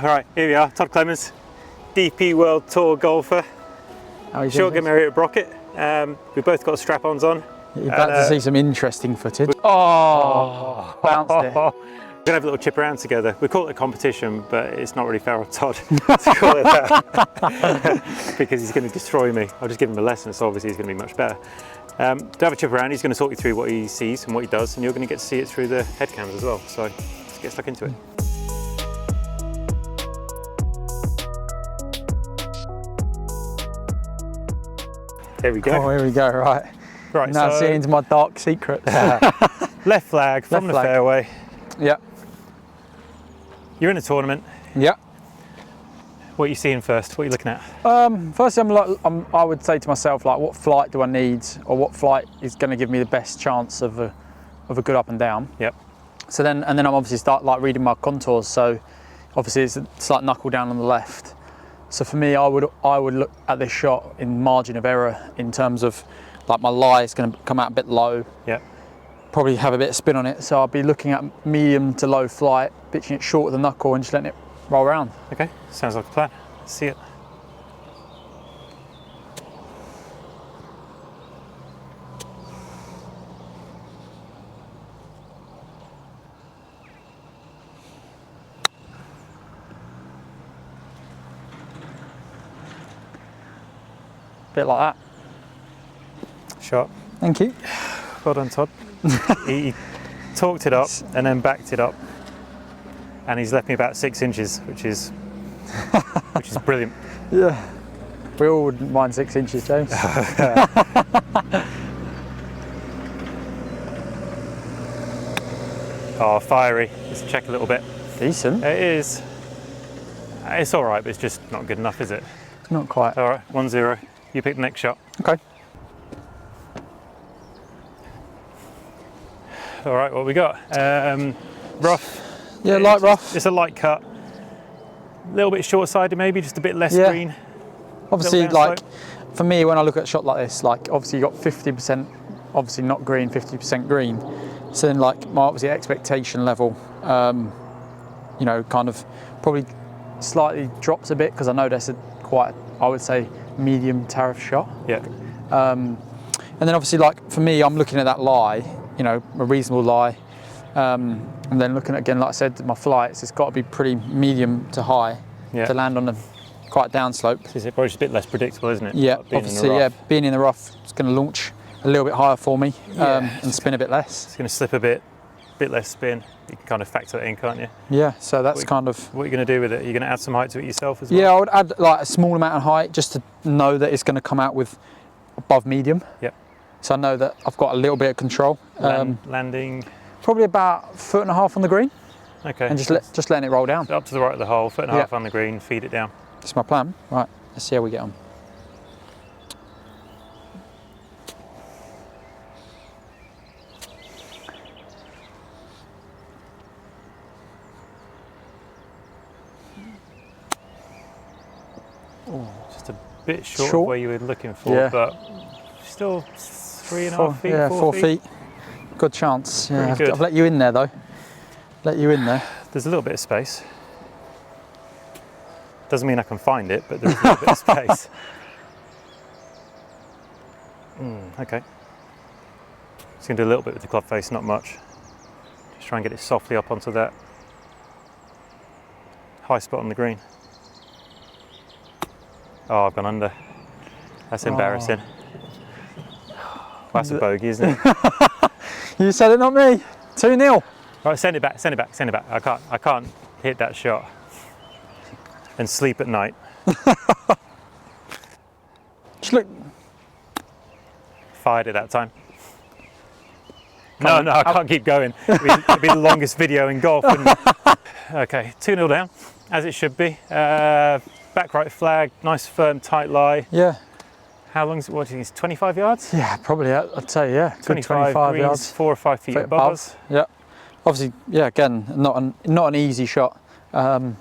Right, here we are, Todd Clements, DP World Tour golfer. Short game area at Brocket. We've both got strap-ons on. You're about to see some interesting footage. Oh, bounced it. We're going to have a little chip around together. We call it a competition, but it's not really fair on Todd to call it that because he's going to destroy me. I'll just give him a lesson, so obviously he's going to be much better. To have a chip around, he's going to talk you through what he sees and what he does, and you're going to get to see it through the head cams as well. So let's get stuck into it. There we go. Oh, here we go, right. Right, now so see into my dark secrets. left flag from the fairway. Yeah. You're in a tournament. Yeah. What are you seeing first? What are you looking at? Firstly, I would say to myself, like, what flight do I need, or what flight is going to give me the best chance of a good up and down? Yep. So then, and then I'm obviously start like reading my contours. So obviously it's a slight knuckle down on the left. So for me, I would look at this shot in margin of error in terms of like my lie is going to come out a bit low. Yeah. Probably have a bit of spin on it. So I'll be looking at medium to low flight, pitching it short of the knuckle and just letting it roll around. Okay, sounds like a plan. Let's see it. Bit like that. Shot. Thank you. Well done, Todd. he talked it up and then backed it up, and he's left me about 6 inches, which is brilliant. Yeah. We all wouldn't mind 6 inches, James. Oh, fiery. Let's check a little bit. Decent. It is. It's all right, but it's just not good enough, is it? Not quite. All right, 1-0. You pick the next shot. Okay. All right, what we got? Rough. Yeah, light rough. It's a light cut. A little bit short-sided, maybe, just a bit less green. Obviously, like, for me, when I look at a shot like this, like, obviously you got 50%, obviously not green, 50% green. So then, like, my obviously expectation level, you know, kind of probably slightly drops a bit because I know that's a quite, I would say, medium tariff shot. Yeah. And then obviously, like, for me, I'm looking at that lie, you know, a reasonable lie. And then looking at, again, like I said, my flights, it's got to be pretty medium to high to land on a quite downslope. It's probably just a bit less predictable, isn't it? Yeah, like obviously, yeah, being in the rough, it's going to launch a little bit higher for me and spin a bit less. It's going to slip a bit less spin. You can kind of factor that in, can't you? Yeah, so that's kind of... What are you going to do with it? Are you going to add some height to it yourself as well? Yeah, I would add like a small amount of height just to know that it's going to come out with above medium. Yep. So I know that I've got a little bit of control. Landing? Probably about 1.5 foot on the green. Okay. And just letting it roll down. Up to the right of the hole, 1.5 foot on the green, feed it down. That's my plan. Right, let's see how we get on. Just a bit short of where you were looking for, but still 3.5 feet, yeah, 4 feet. Good chance. Yeah, Pretty good. I've let you in there though. Let you in there. There's a little bit of space. Doesn't mean I can find it, but there's a little bit of space. Okay. Just going to do a little bit with the club face, not much. Just try and get it softly up onto that high spot on the green. Oh, I've gone under. That's embarrassing. That's a bogey, isn't it? You said it, not me. 2-0. Right, send it back, send it back, send it back. I can't hit that shot and sleep at night. Just look. Fired it that time. No, I can't keep going. It'd be the longest video in golf. Okay, 2-0 down, as it should be. Back right flag, nice firm tight lie. Yeah. How long is it? What do you think? It's 25 yards? Yeah, probably. I'd say 25 greens, yards. 4 or 5 feet above us. Yeah. Obviously, yeah. Again, not an easy shot. So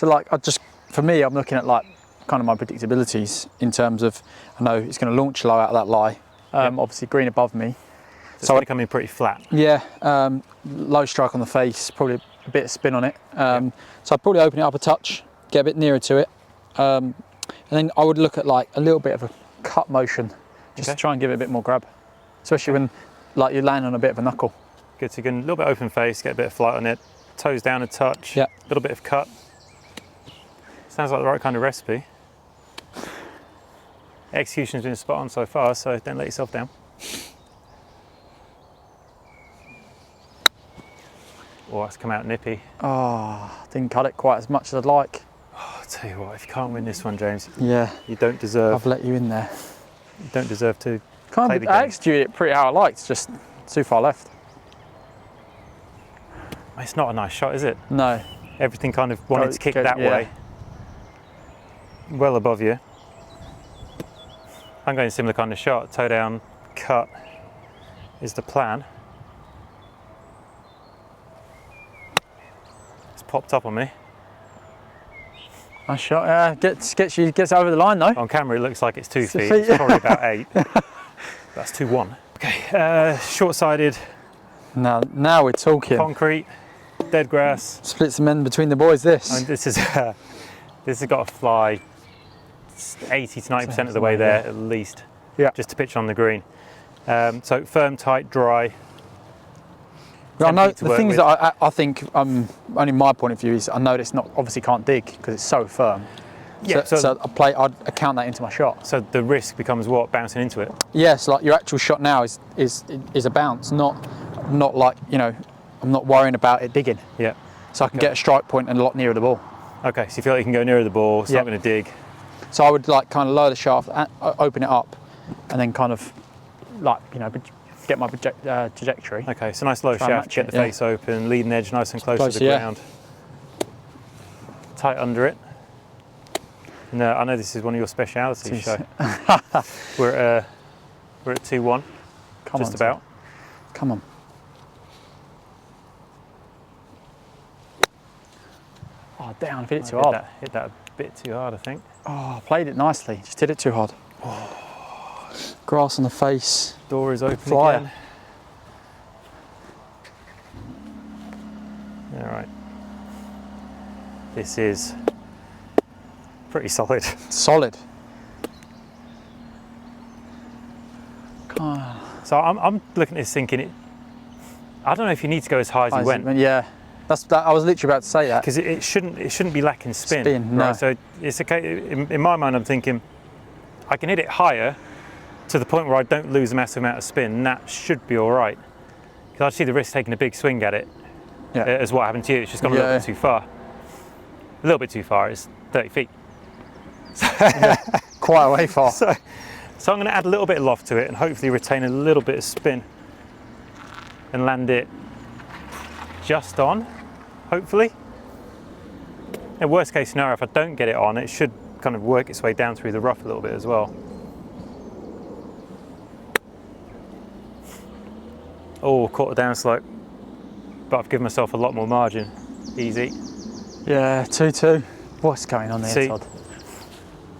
like, for me, I'm looking at like kind of my predictabilities in terms of I know it's going to launch low out of that lie. Obviously, green above me. So it's going to come in pretty flat. Yeah. Low strike on the face, probably a bit of spin on it. So I'd probably open it up a touch, get a bit nearer to it, and then I would look at like a little bit of a cut motion, just to try and give it a bit more grab, especially when like you land on a bit of a knuckle. Good, so you can a little bit open face, get a bit of flight on it, toes down a touch, a little bit of cut. Sounds like the right kind of recipe. Execution's been spot on so far, so don't let yourself down. Oh, that's come out nippy. Oh, didn't cut it quite as much as I'd like. Oh, I'll tell you what, if you can't win this one, James, yeah, you don't deserve. I've let you in there. You don't deserve to Kind play of, the game. I executed it pretty how I liked, just too far left. It's not a nice shot, is it? No. Everything kind of wanted to kick that way. Well above you. I'm going a similar kind of shot. Toe down, cut is the plan. It's popped up on me. Nice shot. Gets over the line though. On camera, it looks like it's 2 feet. It's probably about 8. That's 2-1. Okay, short-sided. Now we're talking. Concrete, dead grass. Split some end between the boys. This. And this has got to fly 80 to 90% of the way there at least. Yeah. Just to pitch on the green. So firm, tight, dry. I know the things that I think, only my point of view is I know it's not obviously can't dig because it's so firm. Yeah. So I'd account that into my shot. So the risk becomes what? Bouncing into it. Yes, like your actual shot now is a bounce, not like, you know, I'm not worrying about it digging. Yeah. So I can get a strike point and a lot nearer the ball. Okay, so you feel like you can go nearer the ball, it's not going to dig. So I would like kind of lower the shaft, open it up, and then kind of like, you know, get my trajectory. Okay, so nice low shaft, get the face open, leading edge nice and close to the ground. Tight under it. No, I know this is one of your specialities, so we're at 2-1, just about. Come on. Oh, down, hit it too hard. Hit that a bit too hard, I think. Oh, I played it nicely, just hit it too hard. Oh. Grass on the face. Door is open Flyer. again. All right. This is pretty solid. Solid. So I'm looking at this thinking, I don't know if you need to go as high as you went. Yeah. I was literally about to say that. Because it shouldn't be lacking spin. Spin, right? no. So it's okay. In my mind, I'm thinking I can hit it higher to the point where I don't lose a massive amount of spin, and that should be all right. Because I see the risk taking a big swing at it. Yeah. As what happened to you. It's just gone a little bit too far. A little bit too far. It's 30 feet. Quite a way far. So I'm going to add a little bit of loft to it and hopefully retain a little bit of spin and land it just on, hopefully. In worst case scenario, if I don't get it on, it should kind of work its way down through the rough a little bit as well. Oh, caught a downslope, but I've given myself a lot more margin. Easy. Yeah, 2-2. What's going on there, See, Todd?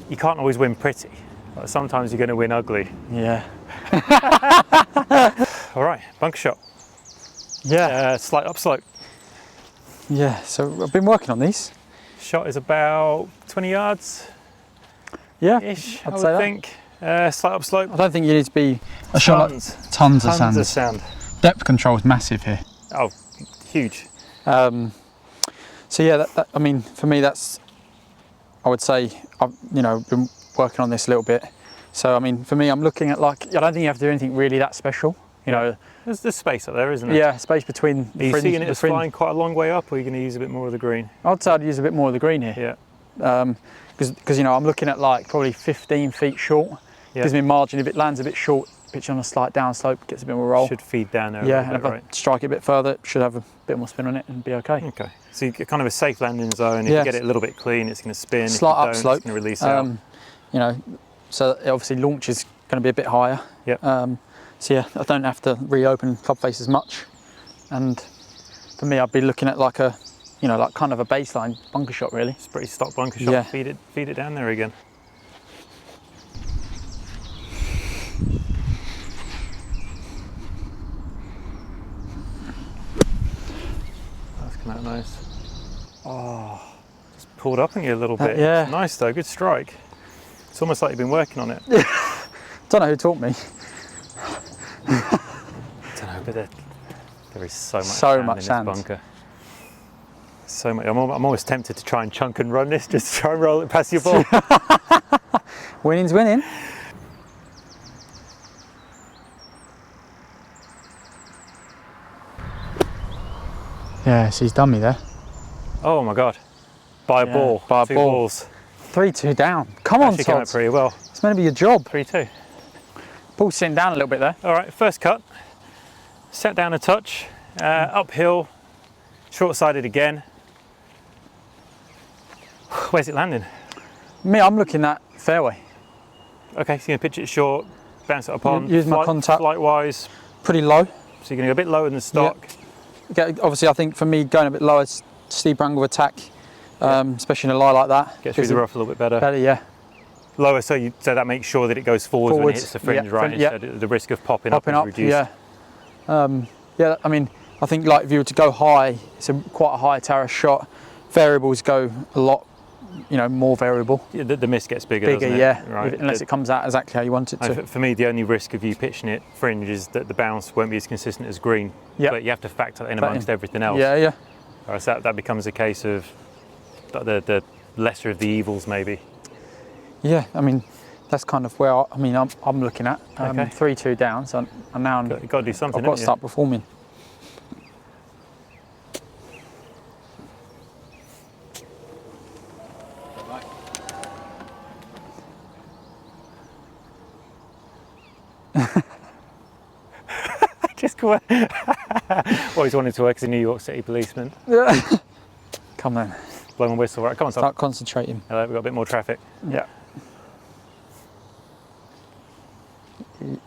You can't always win pretty. Like sometimes you're going to win ugly. Yeah. All right, bunker shot. Yeah. Slight upslope. Yeah, so I've been working on these. Shot is about 20 yards. Yeah, ish, I'd I say would that. think. Slight upslope. I don't think you need to be a shot like tons of Tons sand. of sand. Depth control is massive here. Oh, huge. So yeah, I mean, for me, that's, I would say, I've been working on this a little bit. So I mean, for me, I'm looking at like, I don't think you have to do anything really that special. You know, there's space up there, isn't there? Yeah, space between. Are you seeing it as flying quite a long way up, or are you going to use a bit more of the green? I'd say I'd use a bit more of the green here. Yeah. Because I'm looking at like probably 15 feet short. Yeah. Gives me margin. If it lands a bit short, pitch on a slight downslope, gets a bit more roll. Should feed down there. Yeah, a and bit, if I strike it a bit further, it should have a bit more spin on it and be okay. Okay. So you get kind of a safe landing zone. If you get it a little bit clean, it's going to spin. Slight if you upslope. It's going to release out. So it obviously launch is going to be a bit higher. Yeah. So yeah, I don't have to reopen club face as much. And for me, I'd be looking at like a, like kind of a baseline bunker shot really. It's a pretty stock bunker shot. Yeah. Feed it down there again. That's come out that nice. Oh, just pulled up on you a little bit. Yeah. It's nice though, good strike. It's almost like you've been working on it. Don't know who taught me. I don't know, but there is so much sand in this bunker. So much. I'm almost tempted to try and chunk and run this, just to try and roll it past your ball. Winning's winning. Yeah, so he's done me there. Oh my God. By a ball. By a Two ball. balls. 3-2 down. Come on, Actually came out Todd. pretty well. It's meant to be your job. 3-2. Ball's sitting down a little bit there. All right, first cut. Set down a touch. Uphill. Short-sided again. Where's it landing? Me, I'm looking at fairway. Okay, so you're going to pitch it short, bounce it up on. Use my contact. Flight-wise. Pretty low. So you're going to go a bit lower than the stock. Obviously, I think for me, going a bit lower, steep angle of attack, especially in a lie like that. Get through the rough a little bit better. Better, yeah. Lower, so that makes sure that it goes forwards when it hits the fringe, right? Yeah. So the risk of popping up is reduced. Yeah. Yeah, I mean, I think like if you were to go high, it's quite a high tariff shot. Variables go a lot, more variable. Yeah, the miss gets bigger, doesn't it? Yeah, right. unless it comes out exactly how you want it to. For me, the only risk of you pitching it fringe is that the bounce won't be as consistent as green. Yeah. But you have to factor that in amongst everything else. Yeah, yeah. Right, so that becomes a case of the lesser of the evils, maybe. Yeah, I mean, that's kind of where I'm looking at. Okay. 3-2 down, so now You've got to do something. I've got to start performing. Just go. Always wanted to work as a New York City policeman. Come on. Blow my whistle, right? Come on, Start concentrating. We've got a bit more traffic. Yeah.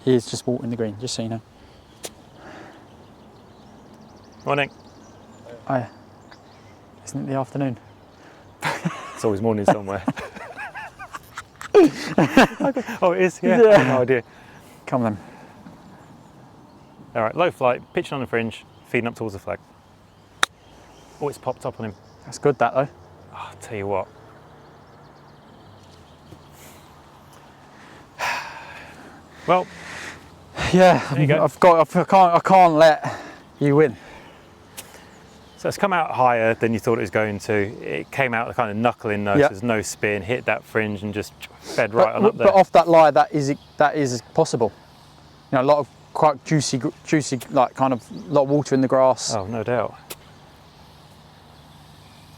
He is just walking the green, just so you know. Morning. Oh, yeah. Isn't it the afternoon? It's always morning somewhere. Okay. Oh, it is? Yeah. I have no idea. Come on then. All right, low flight, pitching on the fringe, feeding up towards the flag. Oh, it's popped up on him. That's good, that though. Oh, I'll tell you what. Well, yeah, there you go. I can't let you win. So it's come out higher than you thought it was going to. It came out kind of knuckling though, so there's no spin, hit that fringe and just fed right on up there. But off that lie, that is possible. A lot of quite juicy, like kind of a lot of water in the grass. Oh, no doubt.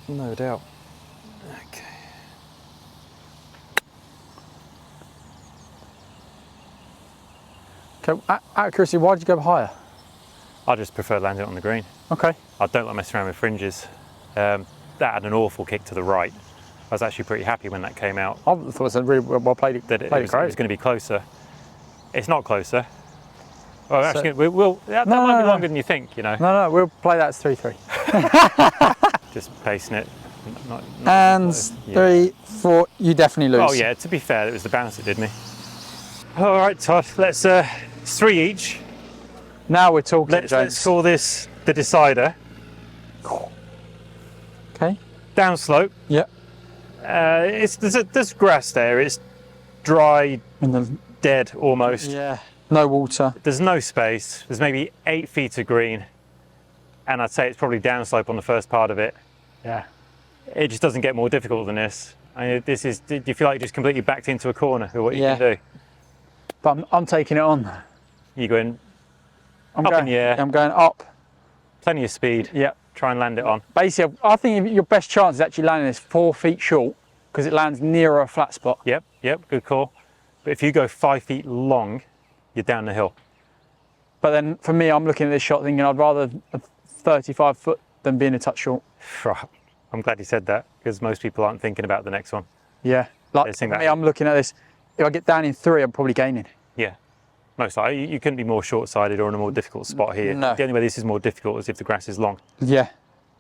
No doubt. Okay. Okay, out of curiosity, why did you go higher? I just prefer landing it on the green. Okay. I don't like messing around with fringes. That had an awful kick to the right. I was actually pretty happy when that came out. I thought it was a really well played. That it was going to be closer. It's not closer. Well, actually, that might be longer than you think, No, we'll play that as 3-3. Just pacing it. And 3, 4, you definitely lose. Oh yeah, to be fair, it was the bounce that did me. All right, Todd, let's, it's 3 each. Now we're talking, Let's call this the decider. Okay. Downslope. Yep. There's grass there, it's dry, dead almost. Yeah. No water. There's no space. There's maybe 8 feet of green, and I'd say it's probably downslope on the first part of it. Yeah. It just doesn't get more difficult than this. Do you feel like you just completely backed into a corner with what you can do? But I'm taking it on. You're going in the air. I'm going up. Plenty of speed. Yeah. Try and land it on. Basically, I think your best chance is actually landing this 4 feet short because it lands nearer a flat spot. Yep, good call. But if you go 5 feet long, you're down the hill. But then for me, I'm looking at this shot thinking I'd rather a 35 foot than being a touch short. I'm glad you said that because most people aren't thinking about the next one. Yeah, like for me, I'm looking at this. If I get down in 3, I'm probably gaining. Yeah, most likely. You couldn't be more short-sided or in a more difficult spot here. No. The only way this is more difficult is if the grass is long. Yeah.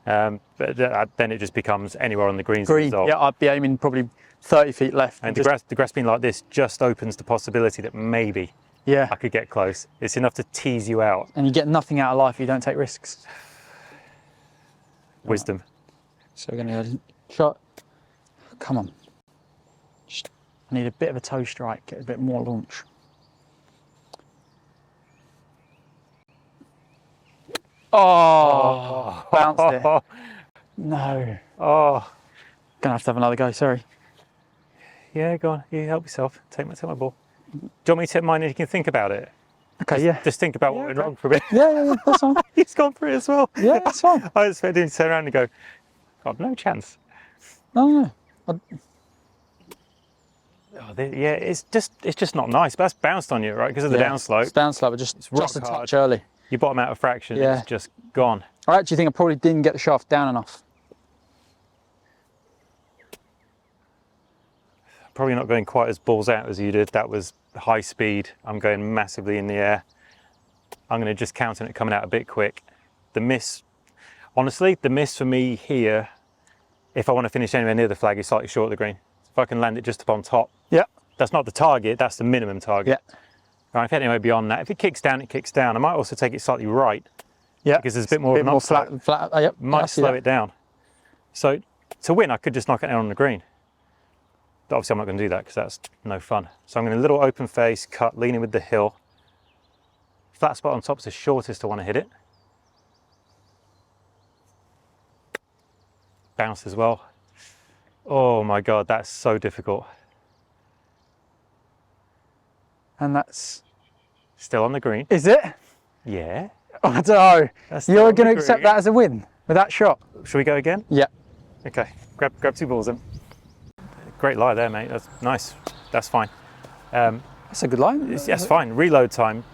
But then it just becomes anywhere on the greens. Green, yeah, I'd be aiming probably 30 feet left. And the grass being like this just opens the possibility that maybe I could get close. It's enough to tease you out. And you get nothing out of life if you don't take risks. wisdom. Right. So we're going to shot. Come on. I need a bit of a toe strike, get a bit more launch. Oh, bounced it. No. Oh. Gonna have to have another go, sorry. Yeah, go on. You help yourself. Take my ball. Do you want me to take mine and you can think about it? Okay, yeah. Just think about what went wrong for a bit. Yeah, that's fine. He's gone for it as well. Yeah, that's fine. I was expecting him to turn around and go, God, no chance. No. Yeah, it's just not nice. But that's bounced on you, right? Because of the downslope. It's downslope, but just a touch early. You bottom out a fraction, it's just gone. I actually think I probably didn't get the shaft down enough. Probably not going quite as balls out as you did. That was high speed. I'm going massively in the air. I'm going to just count on it coming out a bit quick. The miss, honestly, the miss for me here, if I want to finish anywhere near the flag, is slightly short of the green. If I can land it just up on top. Yeah. That's not the target, that's the minimum target. Yeah. Right, if anywhere beyond that, if it kicks down, it kicks down. I might also take it slightly right. Yeah. Because there's a bit more of an upslope. Flat. Yep. Might slow it down. So to win, I could just knock it down on the green. But obviously I'm not going to do that because that's no fun. So I'm going to little open face, cut, leaning with the hill. Flat spot on top is the shortest I want to hit it. Bounce as well. Oh my God, that's so difficult. And that's... Still on the green. Is it? Yeah. I don't know. That's You're going to accept that as a win with that shot? Shall we go again? Yeah. Okay, grab 2 balls then. Great lie there, mate. That's nice. That's fine. That's a good line. That's fine. Reload time.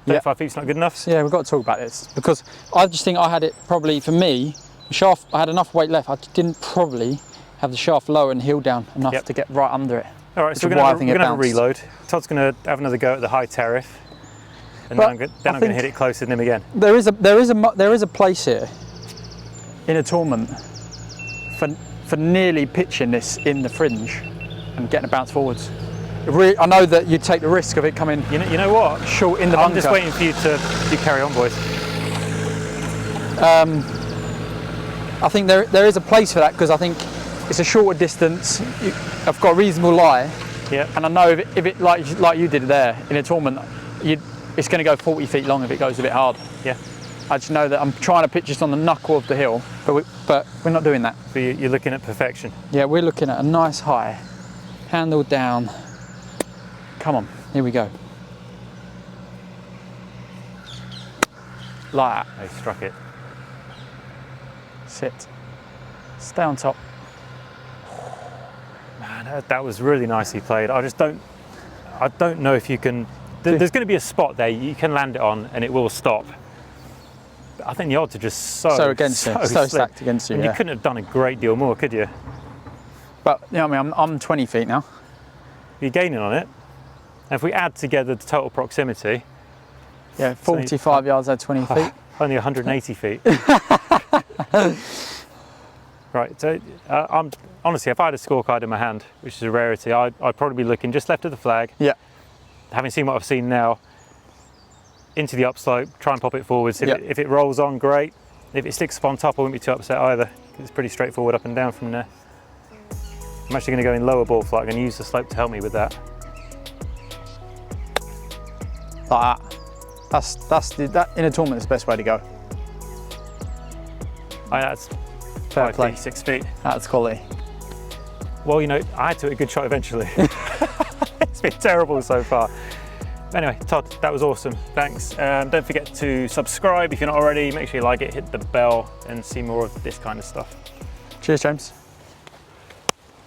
35 feet's not good enough? So yeah, we've got to talk about this because I just think I had it probably, for me, the shaft, I had enough weight left. I didn't probably have the shaft lower and heel down enough to get right under it. All right, so we're going to have a reload. Todd's going to have another go at the high-tariff. And then I'm going to hit it closer than him again. There is a place here in a tournament for nearly pitching this in the fringe and getting a bounce forwards. I know that you take the risk of it coming. You know what? Short in the bunker. I'm just waiting for you to carry on, boys. I think there is a place for that because I think it's a shorter distance. I've got a reasonable lie. Yeah. And I know if it like you did there in a tournament, it's going to go 40 feet long if it goes a bit hard. Yeah. I just know that I'm trying to pitch this on the knuckle of the hill, but we're not doing that. But you're looking at perfection. Yeah, we're looking at a nice high, handle down. Come on, here we go. Like that. I struck it. Sit. Stay on top. Man, that was really nicely played. I don't know if you can. There's going to be a spot there you can land it on and it will stop. But I think the odds are just so stacked against you. And you couldn't have done a great deal more, could you? But you know, I mean, I'm 20 feet now. You're gaining on it. And if we add together the total proximity. Yeah, 45 yards at 20 feet. Only 180 feet. Right, so honestly, if I had a scorecard in my hand, which is a rarity, I'd probably be looking just left of the flag. Yeah. Having seen what I've seen now, into the upslope, try and pop it forwards. If it rolls on, great. If it sticks up on top, I wouldn't be too upset either. It's pretty straightforward up and down from there. I'm actually going to go in lower ball flight. I'm going to use the slope to help me with that. Like that. That in a tournament is the best way to go. That's Fair 5 play. feet, 6 feet. That's quality. Well, you know, I had to hit a good shot eventually. It's been terrible so far. Anyway, Todd, that was awesome. Thanks. Don't forget to subscribe if you're not already. Make sure you like it, hit the bell, and see more of this kind of stuff. Cheers, James.